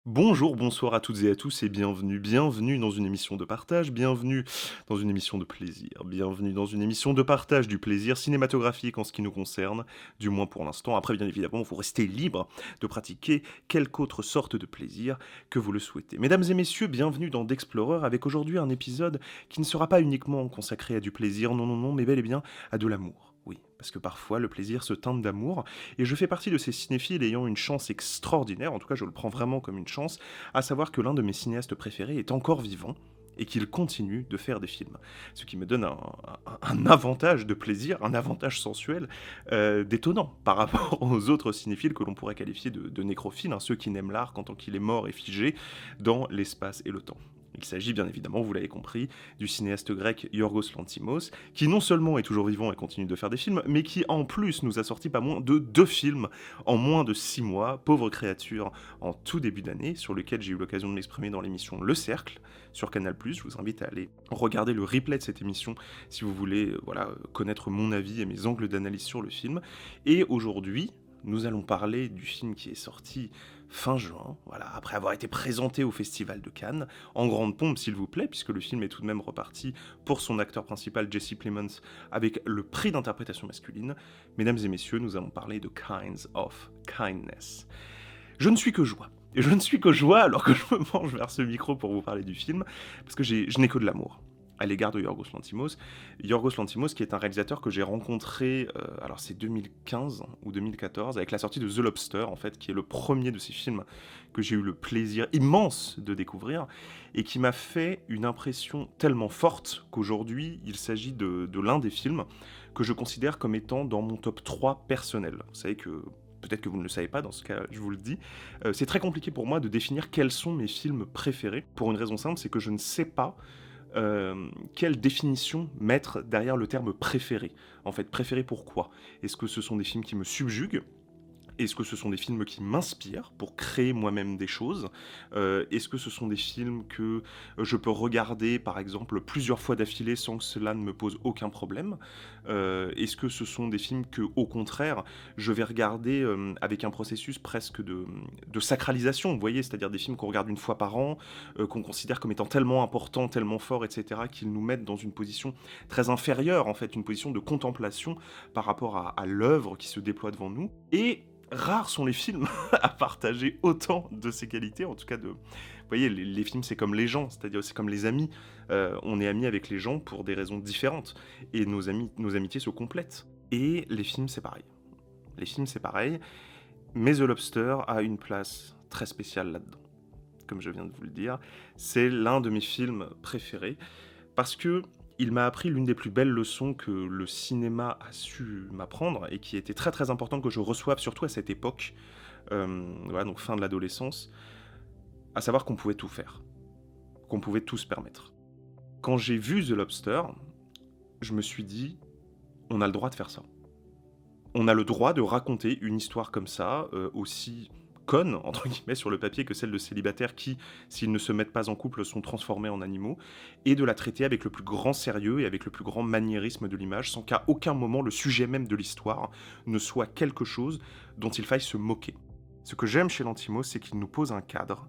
Bonjour, bonsoir à toutes et à tous et bienvenue dans une émission de partage, bienvenue dans une émission de plaisir, bienvenue dans une émission de partage du plaisir cinématographique en ce qui nous concerne, du moins pour l'instant. Après, bien évidemment, vous restez libre de pratiquer quelque autre sorte de plaisir que vous le souhaitez. Mesdames et messieurs, bienvenue dans d'Explorer avec aujourd'hui un épisode qui ne sera pas uniquement consacré à du plaisir, non, non, non, mais bel et bien à de l'amour. Oui, parce que parfois le plaisir se teinte d'amour, et je fais partie de ces cinéphiles ayant une chance extraordinaire, en tout cas je le prends vraiment comme une chance, à savoir que l'un de mes cinéastes préférés est encore vivant et qu'il continue de faire des films. Ce qui me donne un avantage de plaisir, un avantage sensuel détonnant par rapport aux autres cinéphiles que l'on pourrait qualifier de nécrophiles, hein, ceux qui n'aiment l'art qu'en tant qu'il est mort et figé dans l'espace et le temps. Il s'agit bien évidemment, vous l'avez compris, du cinéaste grec Yorgos Lanthimos, qui non seulement est toujours vivant et continue de faire des films, mais qui en plus nous a sorti pas moins de 2 films en moins de 6 mois, pauvre créature, en tout début d'année, sur lequel j'ai eu l'occasion de m'exprimer dans l'émission Le Cercle, sur Canal+. Je vous invite à aller regarder le replay de cette émission si vous voulez connaître mon avis et mes angles d'analyse sur le film. Et aujourd'hui, nous allons parler du film qui est sorti fin juin, voilà, après avoir été présenté au Festival de Cannes, en grande pompe s'il vous plaît, puisque le film est tout de même reparti pour son acteur principal Jesse Plemons avec le prix d'interprétation masculine. Mesdames et messieurs, nous allons parler de Kinds of Kindness. Je ne suis que joie. Et je ne suis que joie alors que je me penche vers ce micro pour vous parler du film, parce que je n'ai que de l'amour à l'égard de Yorgos Lanthimos. Yorgos Lanthimos qui est un réalisateur que j'ai rencontré, alors c'est 2015 ou 2014, avec la sortie de The Lobster, en fait, qui est le premier de ces films que j'ai eu le plaisir immense de découvrir, et qui m'a fait une impression tellement forte qu'aujourd'hui, il s'agit de l'un des films que je considère comme étant dans mon top 3 personnel. Vous savez que peut-être que vous ne le savez pas, dans ce cas, je vous le dis. C'est très compliqué pour moi de définir quels sont mes films préférés, pour une raison simple, c'est que je ne sais pas quelle définition mettre derrière le terme préféré. En fait, préféré pourquoi? Est-ce que ce sont des films qui me subjuguent? Est-ce que ce sont des films qui m'inspirent pour créer moi-même des choses? Est-ce que ce sont des films que je peux regarder, par exemple, plusieurs fois d'affilée sans que cela ne me pose aucun problème? Est-ce que ce sont des films que, au contraire, je vais regarder avec un processus presque de sacralisation, vous voyez, c'est-à-dire des films qu'on regarde une fois par an, qu'on considère comme étant tellement importants, tellement forts, etc., qu'ils nous mettent dans une position très inférieure, en fait, une position de contemplation par rapport à l'œuvre qui se déploie devant nous. Et rares sont les films à partager autant de ces qualités, en tout cas de... Vous voyez, les films, c'est comme les gens, c'est-à-dire c'est comme les amis. On est amis avec les gens pour des raisons différentes, et nos amitiés se complètent. Et les films, c'est pareil. Les films, c'est pareil, mais The Lobster a une place très spéciale là-dedans. Comme je viens de vous le dire, c'est l'un de mes films préférés, parce que il m'a appris l'une des plus belles leçons que le cinéma a su m'apprendre, et qui était très très importante que je reçoive, surtout à cette époque, voilà, donc fin de l'adolescence, à savoir qu'on pouvait tout faire, qu'on pouvait tout se permettre. Quand j'ai vu The Lobster, je me suis dit, on a le droit de faire ça. On a le droit de raconter une histoire comme ça, aussi conne, entre guillemets, sur le papier que celle de célibataires qui, s'ils ne se mettent pas en couple, sont transformés en animaux, et de la traiter avec le plus grand sérieux et avec le plus grand maniérisme de l'image, sans qu'à aucun moment le sujet même de l'histoire ne soit quelque chose dont il faille se moquer. Ce que j'aime chez Lanthimos, c'est qu'il nous pose un cadre,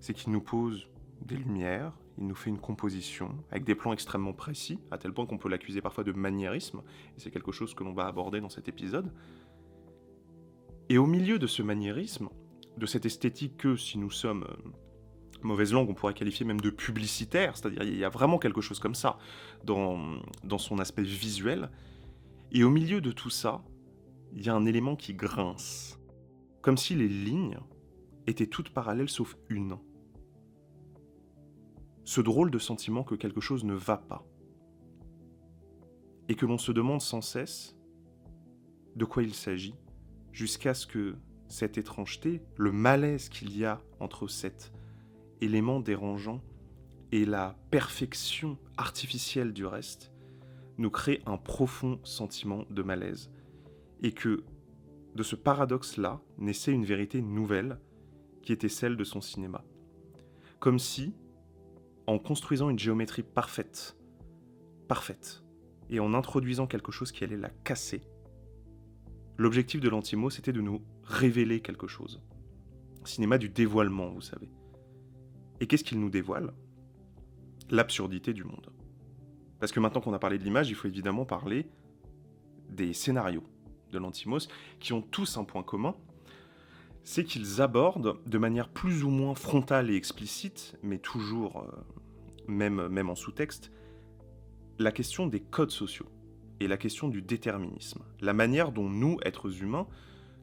c'est qu'il nous pose des lumières, il nous fait une composition avec des plans extrêmement précis, à tel point qu'on peut l'accuser parfois de maniérisme, et c'est quelque chose que l'on va aborder dans cet épisode. Et au milieu de ce maniérisme, de cette esthétique que, si nous sommes mauvaise langue, on pourrait qualifier même de publicitaire, c'est-à-dire il y a vraiment quelque chose comme ça dans son aspect visuel, et au milieu de tout ça, il y a un élément qui grince, comme si les lignes étaient toutes parallèles sauf une. Ce drôle de sentiment que quelque chose ne va pas, et que l'on se demande sans cesse de quoi il s'agit, jusqu'à ce que cette étrangeté, le malaise qu'il y a entre cet élément dérangeant et la perfection artificielle du reste, nous crée un profond sentiment de malaise. Et que de ce paradoxe-là naissait une vérité nouvelle qui était celle de son cinéma. Comme si, en construisant une géométrie parfaite, et en introduisant quelque chose qui allait la casser, l'objectif de Lanthimos, c'était de nous révéler quelque chose. cinéma du dévoilement, vous savez. Et qu'est-ce qu'il nous dévoile? L'absurdité du monde. Parce que maintenant qu'on a parlé de l'image, il faut évidemment parler des scénarios de Lanthimos, qui ont tous un point commun, c'est qu'ils abordent de manière plus ou moins frontale et explicite, mais toujours, même en sous-texte, la question des codes sociaux et la question du déterminisme. La manière dont nous, êtres humains,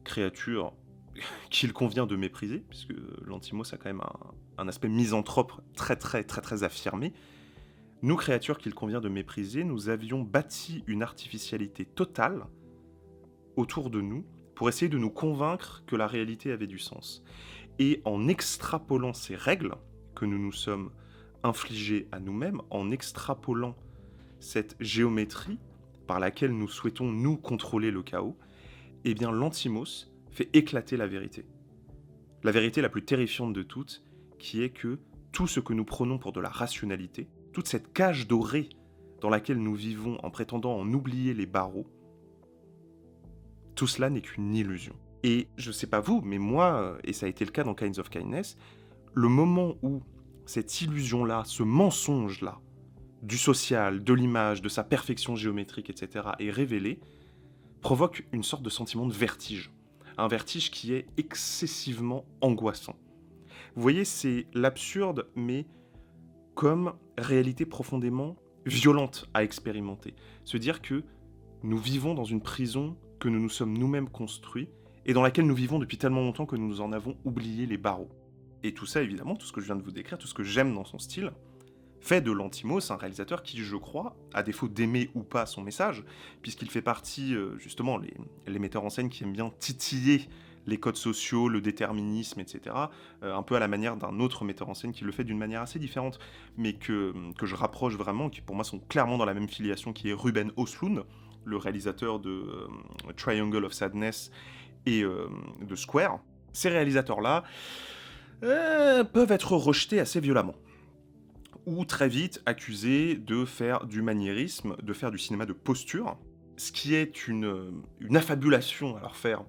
créatures qu'il convient de mépriser, puisque Lanthimos a quand même un aspect misanthrope très affirmé, nous, créatures qu'il convient de mépriser, nous avions bâti une artificialité totale autour de nous pour essayer de nous convaincre que la réalité avait du sens. Et en extrapolant ces règles que nous nous sommes infligées à nous-mêmes, en extrapolant cette géométrie par laquelle nous souhaitons nous contrôler le chaos, eh bien Lanthimos fait éclater la vérité. La vérité la plus terrifiante de toutes, qui est que tout ce que nous prenons pour de la rationalité, toute cette cage dorée dans laquelle nous vivons en prétendant en oublier les barreaux, tout cela n'est qu'une illusion. Et je sais pas vous, mais moi, et ça a été le cas dans Kinds of Kindness, le moment où cette illusion-là, ce mensonge-là, du social, de l'image, de sa perfection géométrique, etc., est révélé, provoque une sorte de sentiment de vertige. Un vertige qui est excessivement angoissant. Vous voyez, c'est l'absurde, mais comme réalité profondément violente à expérimenter. Se dire que nous vivons dans une prison que nous nous sommes nous-mêmes construits et dans laquelle nous vivons depuis tellement longtemps que nous en avons oublié les barreaux. Et tout ça, évidemment, tout ce que je viens de vous décrire, tout ce que j'aime dans son style, fait de Lanthimos un réalisateur qui, je crois, à défaut d'aimer ou pas son message, puisqu'il fait partie, justement, les metteurs en scène qui aiment bien titiller les codes sociaux, le déterminisme, etc., un peu à la manière d'un autre metteur en scène qui le fait d'une manière assez différente, mais que je rapproche vraiment, qui pour moi sont clairement dans la même filiation, qui est Ruben Östlund, le réalisateur de Triangle of Sadness et de Square. Ces réalisateurs-là peuvent être rejetés assez violemment, ou très vite accusés de faire du maniérisme, de faire du cinéma de posture, ce qui est une affabulation à leur faire,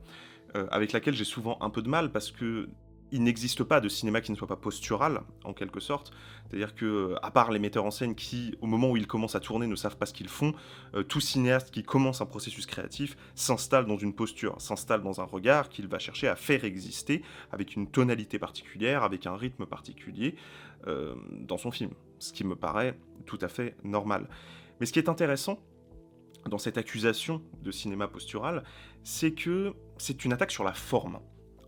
avec laquelle j'ai souvent un peu de mal, parce que il n'existe pas de cinéma qui ne soit pas postural, en quelque sorte. C'est-à-dire que, à part les metteurs en scène qui, au moment où ils commencent à tourner, ne savent pas ce qu'ils font, tout cinéaste qui commence un processus créatif s'installe dans une posture, s'installe dans un regard qu'il va chercher à faire exister, avec une tonalité particulière, avec un rythme particulier, dans son film. Ce qui me paraît tout à fait normal. Mais ce qui est intéressant dans cette accusation de cinéma postural, c'est que c'est une attaque sur la forme,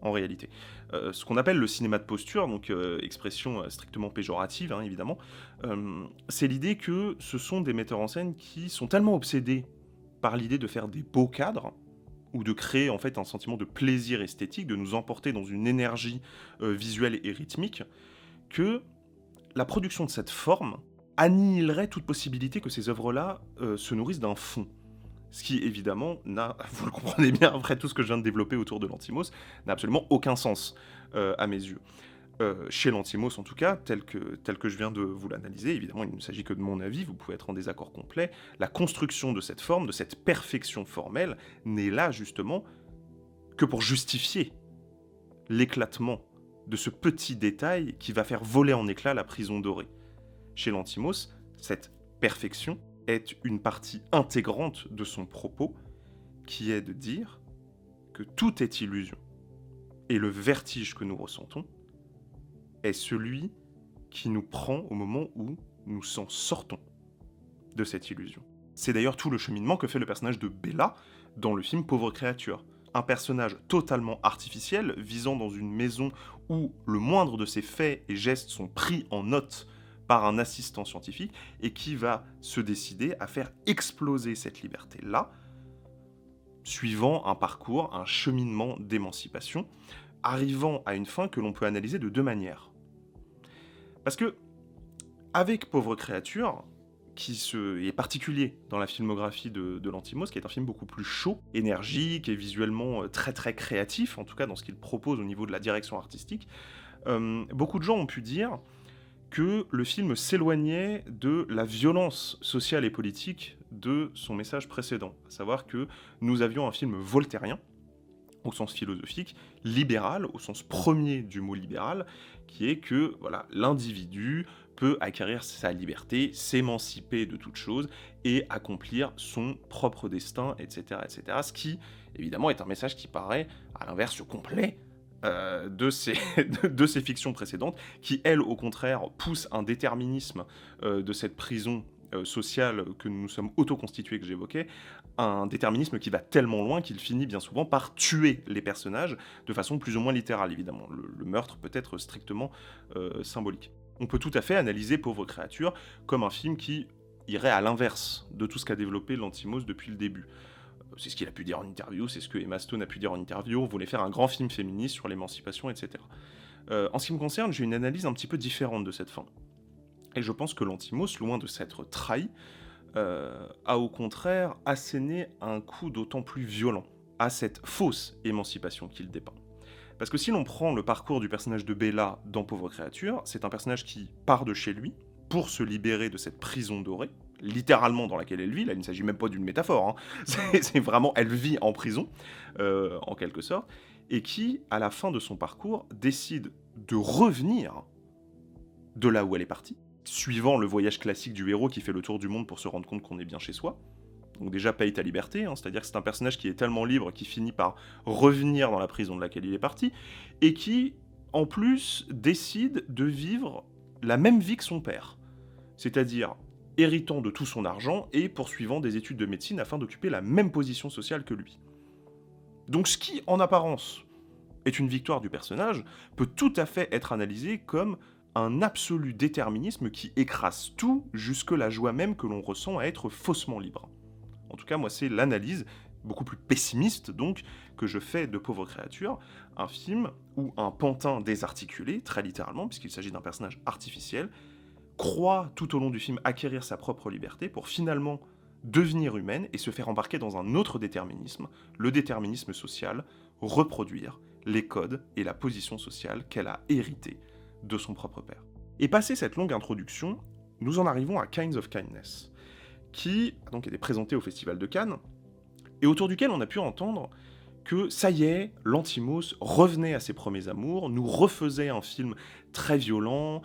en réalité. Ce qu'on appelle le cinéma de posture, donc expression strictement péjorative, hein, évidemment, c'est l'idée que ce sont des metteurs en scène qui sont tellement obsédés par l'idée de faire des beaux cadres, ou de créer en fait un sentiment de plaisir esthétique, de nous emporter dans une énergie visuelle et rythmique, que la production de cette forme annihilerait toute possibilité que ces œuvres-là se nourrissent d'un fond. Ce qui, évidemment, vous le comprenez bien, après tout ce que je viens de développer autour de Lanthimos, n'a absolument aucun sens, à mes yeux. Chez Lanthimos, en tout cas, tel que je viens de vous l'analyser, évidemment, il ne s'agit que de mon avis, vous pouvez être en désaccord complet, la construction de cette forme, de cette perfection formelle, n'est là, justement, que pour justifier l'éclatement de ce petit détail qui va faire voler en éclats la prison dorée. Chez Lanthimos, cette perfection est une partie intégrante de son propos, qui est de dire que tout est illusion. Et le vertige que nous ressentons est celui qui nous prend au moment où nous s'en sortons de cette illusion. C'est d'ailleurs tout le cheminement que fait le personnage de Bella dans le film Pauvre créature. Un personnage totalement artificiel, visant dans une maison où le moindre de ses faits et gestes sont pris en note par un assistant scientifique, et qui va se décider à faire exploser cette liberté-là, suivant un parcours, un cheminement d'émancipation, arrivant à une fin que l'on peut analyser de deux manières. Parce que, avec Pauvre créature, qui est particulier dans la filmographie de Lanthimos, qui est un film beaucoup plus chaud, énergique et visuellement très créatif, en tout cas dans ce qu'il propose au niveau de la direction artistique, beaucoup de gens ont pu dire que le film s'éloignait de la violence sociale et politique de son message précédent, à savoir que nous avions un film voltairien, au sens philosophique, libéral, au sens premier du mot libéral, qui est que voilà, l'individu peut acquérir sa liberté, s'émanciper de toute chose et accomplir son propre destin, etc., etc. Ce qui, évidemment, est un message qui paraît, à l'inverse complet, de ces, de ces fictions précédentes, qui, elles, au contraire, poussent un déterminisme de cette prison sociale que nous nous sommes autoconstitués, que j'évoquais, un déterminisme qui va tellement loin qu'il finit bien souvent par tuer les personnages de façon plus ou moins littérale, évidemment. Le meurtre peut être strictement symbolique. On peut tout à fait analyser Pauvre créature comme un film qui irait à l'inverse de tout ce qu'a développé Lanthimos depuis le début. C'est ce qu'il a pu dire en interview, c'est ce que Emma Stone a pu dire en interview, on voulait faire un grand film féministe sur l'émancipation, etc. En ce qui me concerne, j'ai une analyse un petit peu différente de cette fin. Et je pense que Lanthimos, loin de s'être trahi, a au contraire asséné un coup d'autant plus violent à cette fausse émancipation qu'il dépeint. Parce que si l'on prend le parcours du personnage de Bella dans Pauvre créature, c'est un personnage qui part de chez lui pour se libérer de cette prison dorée, littéralement dans laquelle elle vit, là il ne s'agit même pas d'une métaphore, hein. C'est vraiment, elle vit en prison, en quelque sorte, et qui, à la fin de son parcours, décide de revenir de là où elle est partie, suivant le voyage classique du héros qui fait le tour du monde pour se rendre compte qu'on est bien chez soi. Donc déjà, paye ta liberté, hein, c'est-à-dire que c'est un personnage qui est tellement libre qu'il finit par revenir dans la prison de laquelle il est parti, et qui, en plus, décide de vivre la même vie que son père. C'est-à-dire héritant de tout son argent et poursuivant des études de médecine afin d'occuper la même position sociale que lui. Donc ce qui, en apparence, est une victoire du personnage, peut tout à fait être analysé comme un absolu déterminisme qui écrase tout, jusque la joie même que l'on ressent à être faussement libre. En tout cas, moi, c'est l'analyse, beaucoup plus pessimiste donc, que je fais de Pauvre créature, un film où un pantin désarticulé, très littéralement, puisqu'il s'agit d'un personnage artificiel, croit tout au long du film acquérir sa propre liberté pour finalement devenir humaine et se faire embarquer dans un autre déterminisme, le déterminisme social, reproduire les codes et la position sociale qu'elle a hérité de son propre père. Et passé cette longue introduction, nous en arrivons à Kinds of Kindness, qui a donc été présenté au Festival de Cannes, et autour duquel on a pu entendre que, ça y est, Lanthimos revenait à ses premiers amours, nous refaisait un film très violent,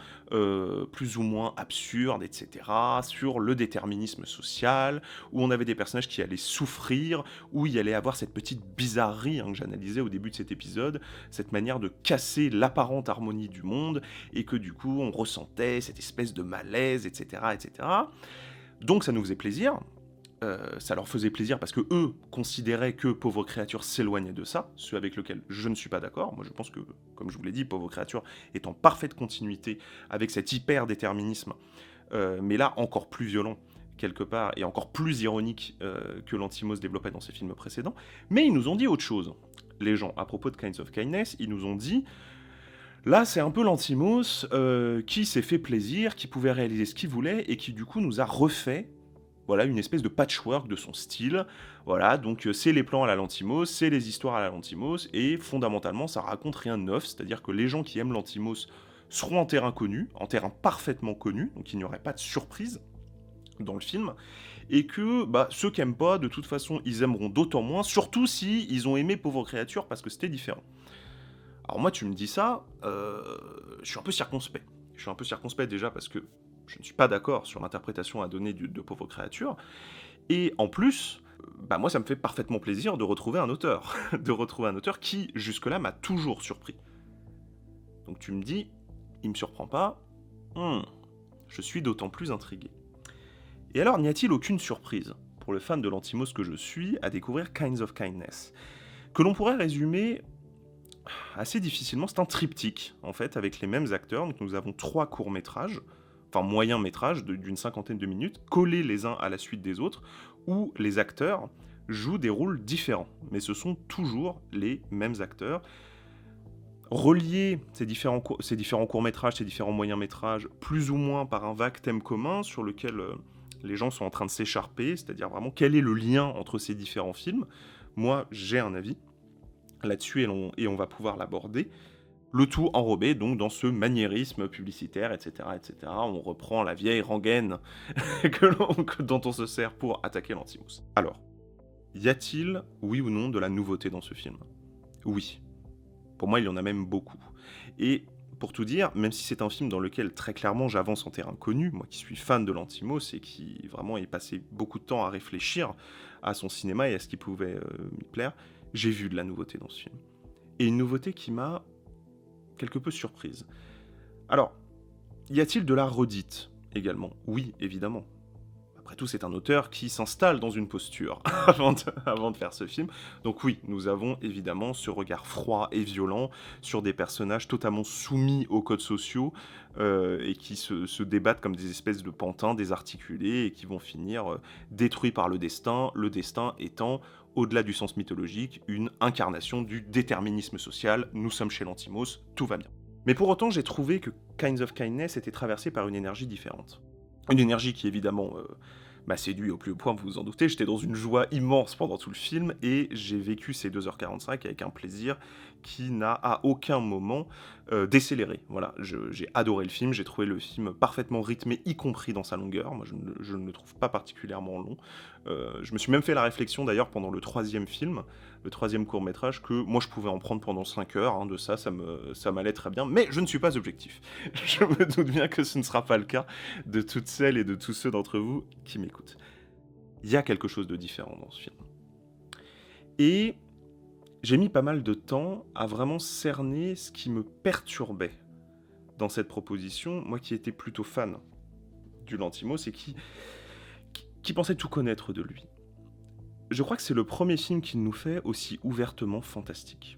plus ou moins absurde, etc., sur le déterminisme social, où on avait des personnages qui allaient souffrir, où il allait avoir cette petite bizarrerie que j'analysais au début de cet épisode, cette manière de casser l'apparente harmonie du monde, et que du coup on ressentait cette espèce de malaise, etc., etc. Donc ça nous faisait plaisir. Ça leur faisait plaisir parce que eux considéraient que Pauvre créature s'éloignait de ça, ce avec lequel je ne suis pas d'accord. Moi je pense que, comme je vous l'ai dit, Pauvre créature est en parfaite continuité avec cet hyper-déterminisme, mais là encore plus violent quelque part, et encore plus ironique que Lanthimos développait dans ses films précédents. Mais ils nous ont dit autre chose, les gens, à propos de Kinds of Kindness, ils nous ont dit... Là, c'est un peu Lanthimos qui s'est fait plaisir, qui pouvait réaliser ce qu'il voulait, et qui du coup nous a refait voilà, une espèce de patchwork de son style. Voilà, donc c'est les plans à la Lanthimos, c'est les histoires à la Lanthimos, et fondamentalement, ça raconte rien de neuf, c'est-à-dire que les gens qui aiment Lanthimos seront en terrain connu, en terrain parfaitement connu, donc il n'y aurait pas de surprise dans le film, et que ceux qui aiment pas, de toute façon, ils aimeront d'autant moins, surtout si ils ont aimé Pauvre créature, parce que c'était différent. Alors moi, tu me dis ça, je suis un peu circonspect. Je suis un peu circonspect déjà parce que je ne suis pas d'accord sur l'interprétation à donner de Pauvre créature. Et en plus, moi ça me fait parfaitement plaisir de retrouver un auteur. De retrouver un auteur qui, jusque-là, m'a toujours surpris. Donc tu me dis, il me surprend pas, je suis d'autant plus intrigué. Et alors, n'y a-t-il aucune surprise pour le fan de Lanthimos que je suis à découvrir Kinds of Kindness, que l'on pourrait résumer assez difficilement, c'est un triptyque, en fait, avec les mêmes acteurs. Donc nous avons 3 courts-métrages, enfin moyens-métrages d'une 50aine de minutes, collés les uns à la suite des autres, où les acteurs jouent des rôles différents, mais ce sont toujours les mêmes acteurs. Reliés, ces différents courts-métrages, ces différents moyens-métrages, plus ou moins par un vague thème commun sur lequel les gens sont en train de s'écharper, c'est-à-dire vraiment quel est le lien entre ces différents films. Moi, j'ai un avis là-dessus et on va pouvoir l'aborder. Le tout enrobé donc dans ce maniérisme publicitaire, etc., etc. On reprend la vieille rengaine dont on se sert pour attaquer Lanthimos. Alors, y a-t-il, oui ou non, de la nouveauté dans ce film ? Oui. Pour moi, il y en a même beaucoup. Et pour tout dire, même si c'est un film dans lequel très clairement j'avance en terrain connu, moi qui suis fan de Lanthimos et qui vraiment ai passé beaucoup de temps à réfléchir à son cinéma et à ce qui pouvait m'y plaire, j'ai vu de la nouveauté dans ce film. Et une nouveauté qui m'a quelque peu surprise. Alors, y a-t-il de la redite également? Oui, évidemment. Après tout, c'est un auteur qui s'installe dans une posture avant de faire ce film. Donc oui, nous avons évidemment ce regard froid et violent sur des personnages totalement soumis aux codes sociaux et qui se débattent comme des espèces de pantins désarticulés et qui vont finir détruits par le destin étant, au-delà du sens mythologique, une incarnation du déterminisme social. Nous sommes chez Lanthimos, tout va bien. Mais pour autant, j'ai trouvé que Kinds of Kindness était traversé par une énergie différente. Une énergie qui, évidemment, m'a séduit au plus haut point, vous vous en doutez. J'étais dans une joie immense pendant tout le film et j'ai vécu ces 2h45 avec un plaisir qui n'a à aucun moment décéléré. Voilà, j'ai adoré le film, j'ai trouvé le film parfaitement rythmé, y compris dans sa longueur. Moi, je ne le trouve pas particulièrement long. Je me suis même fait la réflexion, d'ailleurs, pendant le 3e film, le 3e court-métrage, que moi, je pouvais en prendre pendant 5 heures. Hein, de ça m'allait très bien. Mais je ne suis pas objectif. Je me doute bien que ce ne sera pas le cas de toutes celles et de tous ceux d'entre vous qui m'écoutent. Il y a quelque chose de différent dans ce film. Et j'ai mis pas mal de temps à vraiment cerner ce qui me perturbait dans cette proposition, moi qui étais plutôt fan du Lanthimos et qui pensait tout connaître de lui. Je crois que c'est le premier film qu'il nous fait aussi ouvertement fantastique.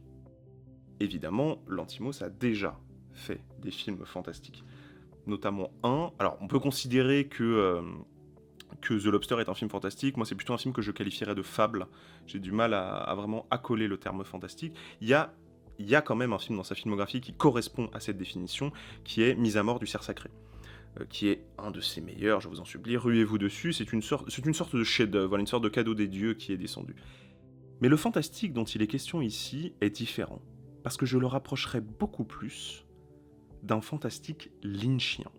Évidemment, Lanthimos a déjà fait des films fantastiques. Notamment un... Alors, on peut considérer que The Lobster est un film fantastique. Moi, c'est plutôt un film que je qualifierais de fable. J'ai du mal à vraiment accoler le terme fantastique. Il y a quand même un film dans sa filmographie qui correspond à cette définition, qui est Mise à mort du cerf sacré, qui est un de ses meilleurs, je vous en supplie, ruez-vous dessus, c'est une sorte de chef-d'œuvre, voilà, une sorte de cadeau des dieux qui est descendu. Mais le fantastique dont il est question ici est différent, parce que je le rapprocherais beaucoup plus d'un fantastique lynchien,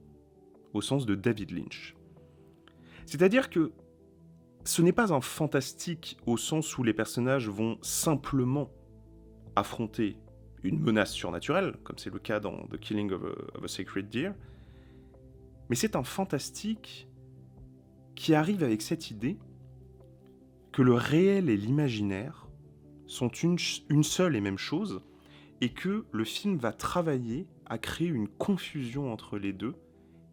au sens de David Lynch. C'est-à-dire que ce n'est pas un fantastique au sens où les personnages vont simplement affronter une menace surnaturelle, comme c'est le cas dans The Killing of a Sacred Deer, mais c'est un fantastique qui arrive avec cette idée que le réel et l'imaginaire sont une seule et même chose, et que le film va travailler à créer une confusion entre les deux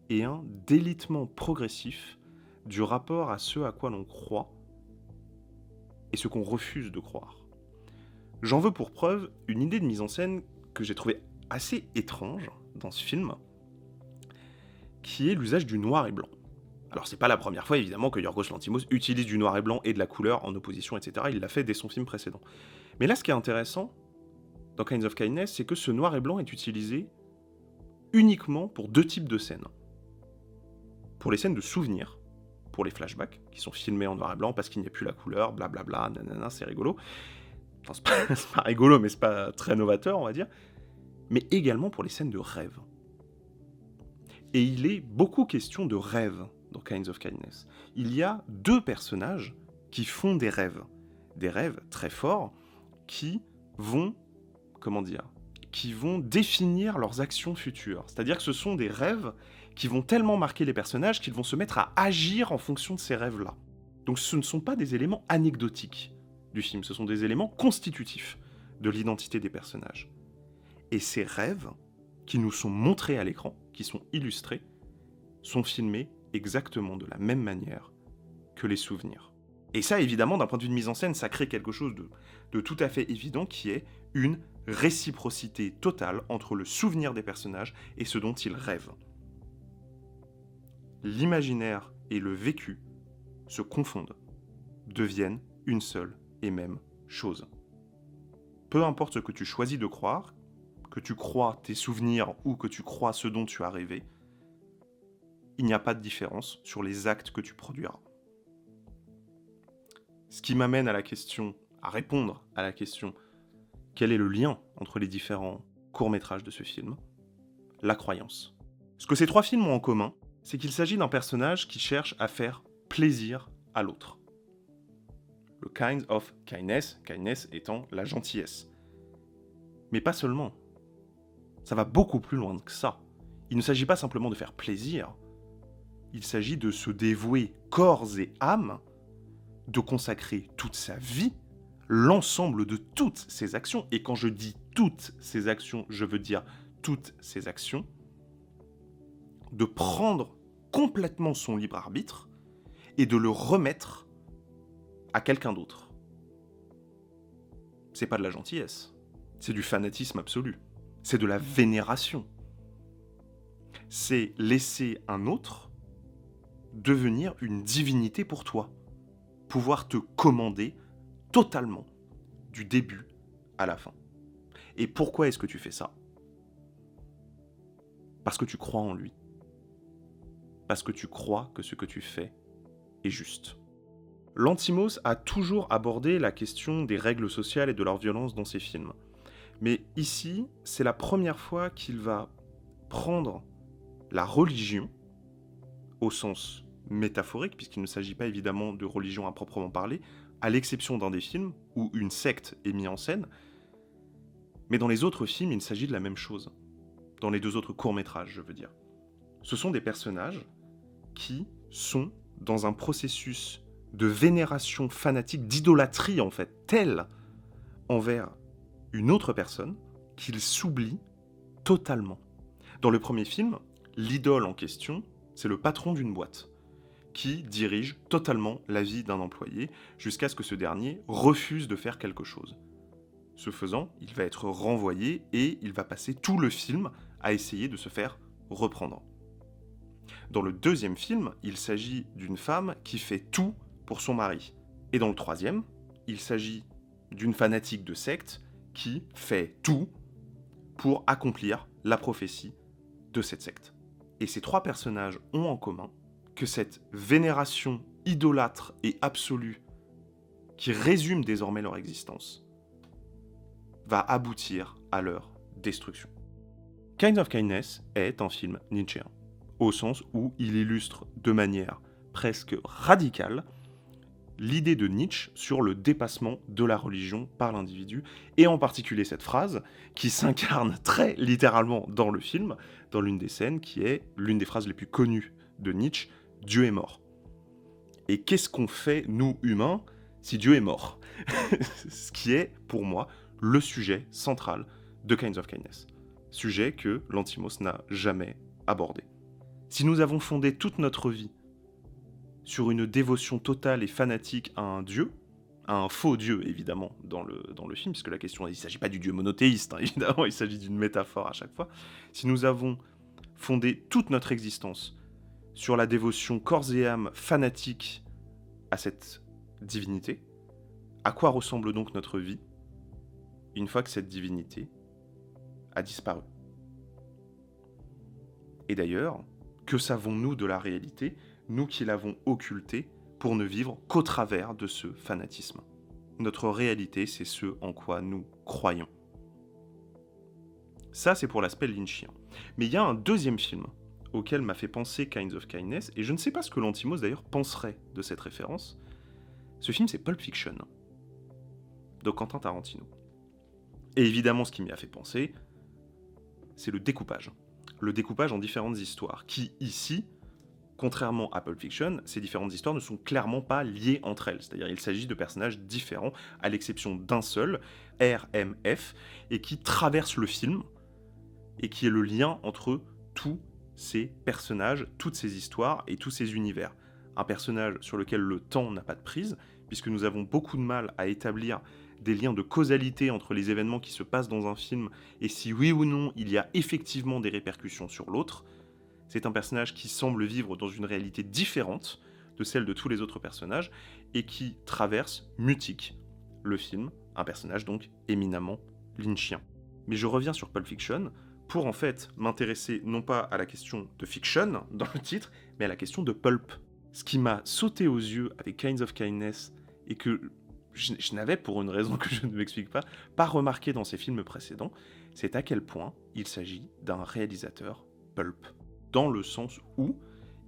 et un délitement progressif du rapport à ce à quoi l'on croit et ce qu'on refuse de croire. J'en veux pour preuve une idée de mise en scène que j'ai trouvée assez étrange dans ce film, qui est l'usage du noir et blanc. Alors c'est pas la première fois évidemment que Yorgos Lanthimos utilise du noir et blanc et de la couleur en opposition, etc. Il l'a fait dès son film précédent. Mais là, ce qui est intéressant dans Kinds of Kindness, c'est que ce noir et blanc est utilisé uniquement pour 2 types de scènes. Pour les scènes de souvenirs, pour les flashbacks, qui sont filmés en noir et blanc parce qu'il n'y a plus la couleur, blablabla, nanana, c'est rigolo. Enfin, c'est pas rigolo, mais c'est pas très novateur, on va dire. Mais également pour les scènes de rêve. Et il est beaucoup question de rêve dans Kinds of Kindness. Il y a 2 personnages qui font des rêves très forts, qui vont, qui vont définir leurs actions futures. C'est-à-dire que ce sont des rêves qui vont tellement marquer les personnages qu'ils vont se mettre à agir en fonction de ces rêves-là. Donc ce ne sont pas des éléments anecdotiques du film, ce sont des éléments constitutifs de l'identité des personnages. Et ces rêves, qui nous sont montrés à l'écran, qui sont illustrés, sont filmés exactement de la même manière que les souvenirs. Et ça, évidemment, d'un point de vue de mise en scène, ça crée quelque chose de tout à fait évident, qui est une réciprocité totale entre le souvenir des personnages et ce dont ils rêvent. L'imaginaire et le vécu se confondent, deviennent une seule et même chose. Peu importe ce que tu choisis de croire, que tu crois tes souvenirs ou que tu crois ce dont tu as rêvé, il n'y a pas de différence sur les actes que tu produiras. Ce qui m'amène à répondre à la question, quel est le lien entre les différents courts-métrages de ce film? La croyance. Ce que ces 3 films ont en commun, c'est qu'il s'agit d'un personnage qui cherche à faire plaisir à l'autre. Le Kind of Kindness, kindness étant la gentillesse. Mais pas seulement. Ça va beaucoup plus loin que ça. Il ne s'agit pas simplement de faire plaisir. Il s'agit de se dévouer corps et âme, de consacrer toute sa vie, l'ensemble de toutes ses actions. Et quand je dis toutes ses actions, je veux dire toutes ses actions, de prendre complètement son libre arbitre et de le remettre à quelqu'un d'autre. C'est pas de la gentillesse, c'est du fanatisme absolu, c'est de la vénération. C'est laisser un autre devenir une divinité pour toi, pouvoir te commander totalement, du début à la fin. Et pourquoi est-ce que tu fais ça ? Parce que tu crois en lui. Parce que tu crois que ce que tu fais est juste. Lanthimos a toujours abordé la question des règles sociales et de leur violence dans ses films. Mais ici, c'est la première fois qu'il va prendre la religion, au sens métaphorique, puisqu'il ne s'agit pas évidemment de religion à proprement parler, à l'exception d'un des films où une secte est mise en scène. Mais dans les autres films, il s'agit de la même chose. Dans les 2 autres courts-métrages, je veux dire. Ce sont des personnages qui sont dans un processus de vénération fanatique, d'idolâtrie en fait, telle envers une autre personne qu'ils s'oublient totalement. Dans le premier film, l'idole en question, c'est le patron d'une boîte qui dirige totalement la vie d'un employé jusqu'à ce que ce dernier refuse de faire quelque chose. Ce faisant, il va être renvoyé et il va passer tout le film à essayer de se faire reprendre. Dans le deuxième film, il s'agit d'une femme qui fait tout pour son mari. Et dans le troisième, il s'agit d'une fanatique de secte qui fait tout pour accomplir la prophétie de cette secte. Et ces 3 personnages ont en commun que cette vénération idolâtre et absolue qui résume désormais leur existence va aboutir à leur destruction. Kinds of Kindness est un film nietzschéen, au sens où il illustre de manière presque radicale l'idée de Nietzsche sur le dépassement de la religion par l'individu, et en particulier cette phrase qui s'incarne très littéralement dans le film, dans l'une des scènes qui est l'une des phrases les plus connues de Nietzsche, « Dieu est mort ». Et qu'est-ce qu'on fait, nous humains, si Dieu est mort ? Ce qui est, pour moi, le sujet central de Kinds of Kindness. Sujet que Lanthimos n'a jamais abordé. Si nous avons fondé toute notre vie sur une dévotion totale et fanatique à un dieu, à un faux dieu évidemment dans le film, puisque la question, il ne s'agit pas du dieu monothéiste, hein, évidemment, il s'agit d'une métaphore à chaque fois. Si nous avons fondé toute notre existence sur la dévotion corps et âme fanatique à cette divinité, à quoi ressemble donc notre vie une fois que cette divinité a disparu ? Et d'ailleurs, que savons-nous de la réalité, nous qui l'avons occultée, pour ne vivre qu'au travers de ce fanatisme ? Notre réalité, c'est ce en quoi nous croyons. Ça, c'est pour l'aspect lynchien. Mais il y a un deuxième film auquel m'a fait penser Kinds of Kindness, et je ne sais pas ce que Lanthimos d'ailleurs penserait de cette référence. Ce film, c'est Pulp Fiction, de Quentin Tarantino. Et évidemment, ce qui m'y a fait penser, c'est le découpage. Le découpage en différentes histoires, qui ici, contrairement à Pulp Fiction, ces différentes histoires ne sont clairement pas liées entre elles. C'est-à-dire qu'il s'agit de personnages différents, à l'exception d'un seul, RMF, et qui traverse le film, et qui est le lien entre tous ces personnages, toutes ces histoires et tous ces univers. Un personnage sur lequel le temps n'a pas de prise, puisque nous avons beaucoup de mal à établir des liens de causalité entre les événements qui se passent dans un film et si oui ou non il y a effectivement des répercussions sur l'autre. C'est un personnage qui semble vivre dans une réalité différente de celle de tous les autres personnages et qui traverse, mutique, le film, un personnage donc éminemment lynchien. Mais je reviens sur Pulp Fiction pour en fait m'intéresser non pas à la question de fiction dans le titre, mais à la question de pulp. Ce qui m'a sauté aux yeux avec Kinds of Kindness et que je n'avais, pour une raison que je ne m'explique pas remarqué dans ses films précédents, c'est à quel point il s'agit d'un réalisateur pulp. Dans le sens où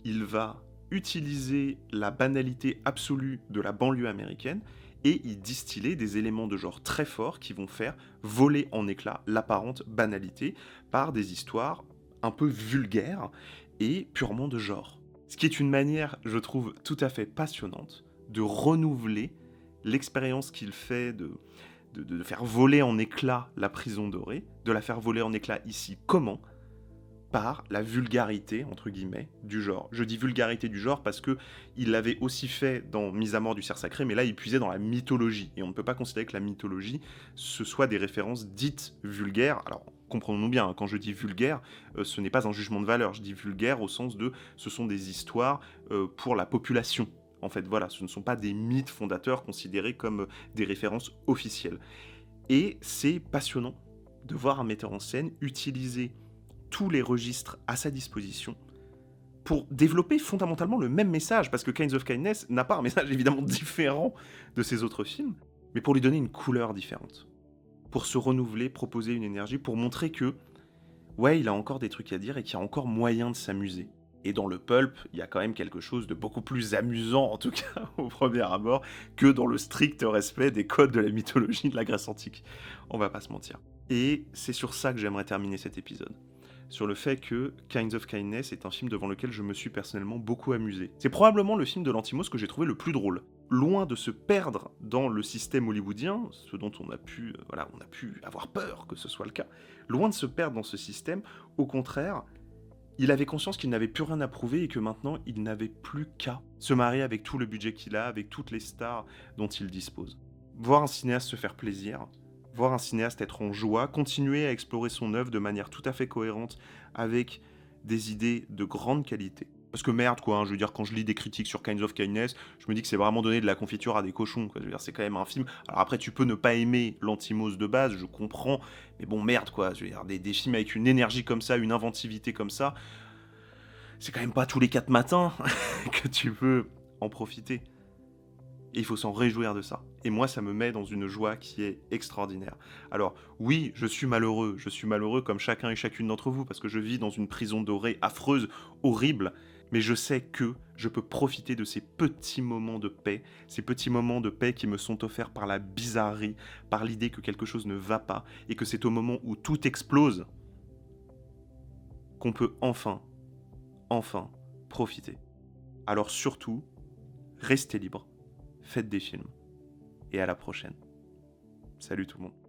il va utiliser la banalité absolue de la banlieue américaine et y distiller des éléments de genre très forts qui vont faire voler en éclats l'apparente banalité par des histoires un peu vulgaires et purement de genre. Ce qui est une manière, je trouve, tout à fait passionnante de renouveler l'expérience qu'il fait de faire voler en éclats la prison dorée, de la faire voler en éclats ici. Comment ? Par la vulgarité, entre guillemets, du genre. Je dis vulgarité du genre parce que il l'avait aussi fait dans Mise à mort du cerf sacré, mais là, il puisait dans la mythologie. Et on ne peut pas considérer que la mythologie, ce soit des références dites vulgaires. Alors, comprenons-nous bien, hein, quand je dis vulgaire, ce n'est pas un jugement de valeur. Je dis vulgaire au sens de ce sont des histoires pour la population. En fait, voilà, ce ne sont pas des mythes fondateurs considérés comme des références officielles. Et c'est passionnant de voir un metteur en scène utiliser tous les registres à sa disposition pour développer fondamentalement le même message, parce que Kinds of Kindness n'a pas un message évidemment différent de ses autres films, mais pour lui donner une couleur différente, pour se renouveler, proposer une énergie, pour montrer que, ouais, il a encore des trucs à dire et qu'il y a encore moyen de s'amuser. Et dans le pulp, il y a quand même quelque chose de beaucoup plus amusant, en tout cas au premier abord, que dans le strict respect des codes de la mythologie de la Grèce antique. On va pas se mentir. Et c'est sur ça que j'aimerais terminer cet épisode. Sur le fait que Kinds of Kindness est un film devant lequel je me suis personnellement beaucoup amusé. C'est probablement le film de Lanthimos que j'ai trouvé le plus drôle. Loin de se perdre dans le système hollywoodien, ce dont on a pu avoir peur que ce soit le cas, loin de se perdre dans ce système, au contraire, il avait conscience qu'il n'avait plus rien à prouver et que maintenant, il n'avait plus qu'à se marier avec tout le budget qu'il a, avec toutes les stars dont il dispose. Voir un cinéaste se faire plaisir, voir un cinéaste être en joie, continuer à explorer son œuvre de manière tout à fait cohérente avec des idées de grande qualité. Parce que merde, quoi, hein, je veux dire, quand je lis des critiques sur Kinds of Kindness, je me dis que c'est vraiment donner de la confiture à des cochons, quoi. Je veux dire, c'est quand même un film. Alors après, tu peux ne pas aimer Lanthimos de base, je comprends, mais bon, merde, quoi. Je veux dire, des films avec une énergie comme ça, une inventivité comme ça, c'est quand même pas tous les 4 matins que tu peux en profiter. Et il faut s'en réjouir de ça. Et moi, ça me met dans une joie qui est extraordinaire. Alors, oui, je suis malheureux comme chacun et chacune d'entre vous, parce que je vis dans une prison dorée affreuse, horrible, mais je sais que je peux profiter de ces petits moments de paix, ces petits moments de paix qui me sont offerts par la bizarrerie, par l'idée que quelque chose ne va pas, et que c'est au moment où tout explose qu'on peut enfin profiter. Alors surtout, restez libre, faites des films, et à la prochaine. Salut tout le monde.